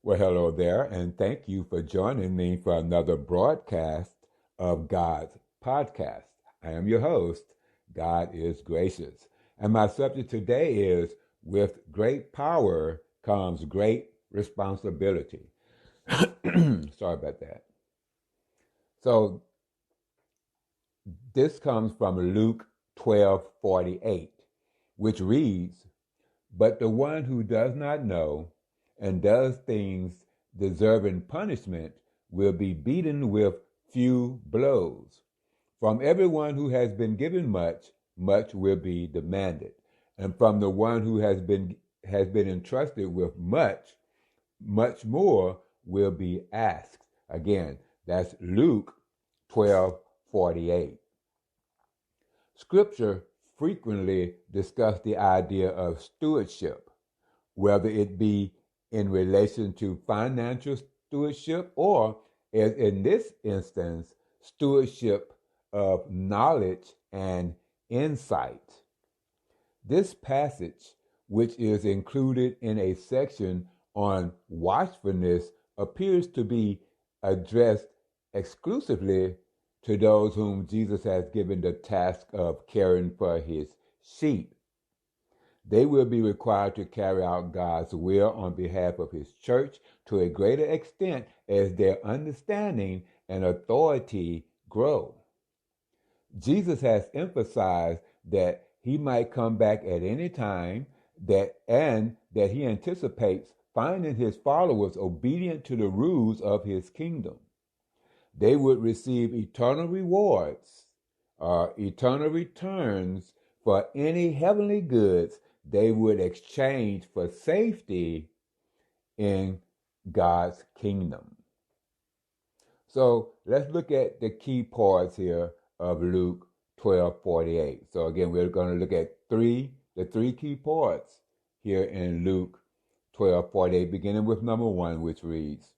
Well, hello there, and thank you for joining me for another broadcast of God's podcast. I am your host, God is Gracious. And my subject today is with great power comes great responsibility. Sorry about that. So this comes from Luke 12:48, which reads, "But the one who does not know and does things deserving punishment will be beaten with few blows. From everyone who has been given much, much will be demanded. And from the one who has been entrusted with much, much more will be asked." Again, that's Luke 12:48. Scripture frequently discuss the idea of stewardship, whether it be in relation to financial stewardship or, as in this instance, stewardship of knowledge and insight. This passage, which is included in a section on watchfulness, appears to be addressed exclusively to those whom Jesus has given the task of caring for his sheep. They will be required to carry out God's will on behalf of his church to a greater extent as their understanding and authority grow. Jesus has emphasized that he might come back at any time and that he anticipates finding his followers obedient to the rules of his kingdom. They would receive eternal rewards or eternal returns for any heavenly goods they would exchange for safety in God's kingdom. So let's look at the key parts here of Luke 12:48. So again, we're going to look at the three key parts here in Luke 12:48, beginning with number 1, which reads,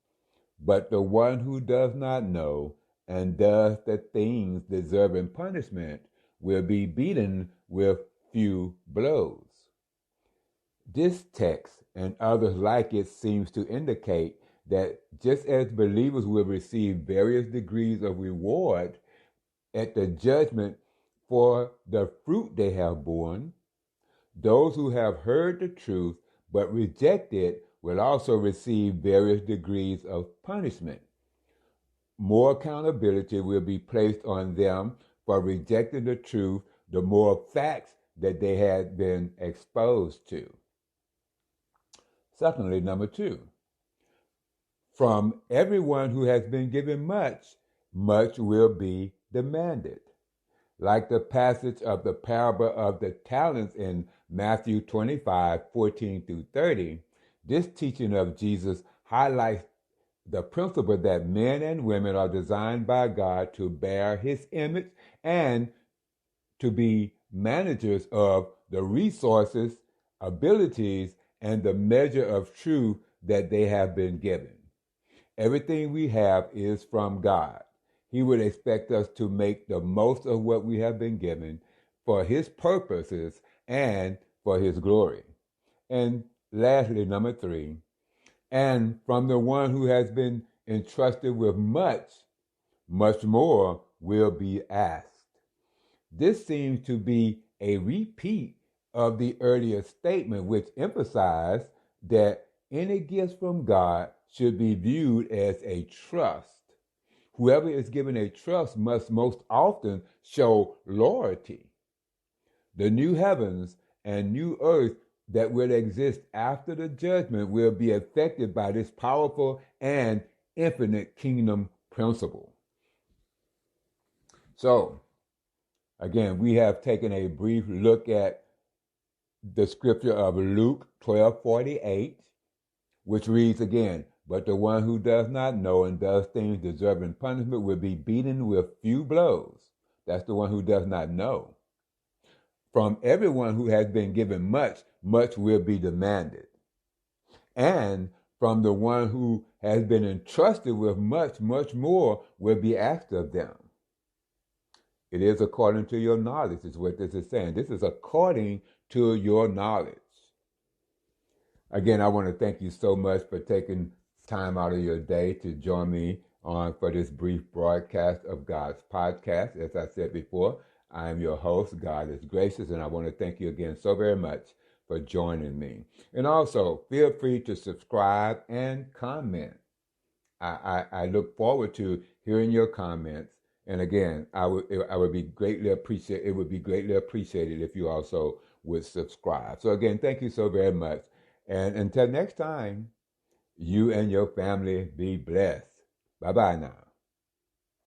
"But the one who does not know and does the things deserving punishment will be beaten with few blows." This text and others like it seems to indicate that just as believers will receive various degrees of reward at the judgment for the fruit they have borne, those who have heard the truth but reject it will also receive various degrees of punishment. More accountability will be placed on them for rejecting the truth, the more facts that they had been exposed to. Secondly, number 2, from everyone who has been given much, much will be demanded. Like the passage of the parable of the talents in Matthew 25:14 through 30, this teaching of Jesus highlights the principle that men and women are designed by God to bear his image and to be managers of the resources, abilities, and the measure of truth that they have been given. Everything we have is from God. He would expect us to make the most of what we have been given for his purposes and for his glory. And lastly, number 3, and from the one who has been entrusted with much, much more will be asked. This seems to be a repeat of the earlier statement, which emphasized that any gifts from God should be viewed as a trust. Whoever is given a trust must most often show loyalty. The new heavens and new earth that will exist after the judgment will be affected by this powerful and infinite kingdom principle. So, again, we have taken a brief look at the scripture of Luke 12:48, which reads again, "But the one who does not know and does things deserving punishment will be beaten with few blows." That's the one who does not know. "From everyone who has been given much, much will be demanded. And from the one who has been entrusted with much, much more will be asked of them." It is according to your knowledge, is what this is saying. This is according to your knowledge. Again, I want to thank you so much for taking time out of your day to join me on for this brief broadcast of God's podcast. As I said before, I am your host, God is Gracious, and I want to thank you again so very much for joining me. And also, feel free to subscribe and comment. I look forward to hearing your comments. And again, I would be greatly appreciate. It would be greatly appreciated if you also would subscribe. So again, thank you so very much. And until next time, you and your family be blessed. Bye bye now.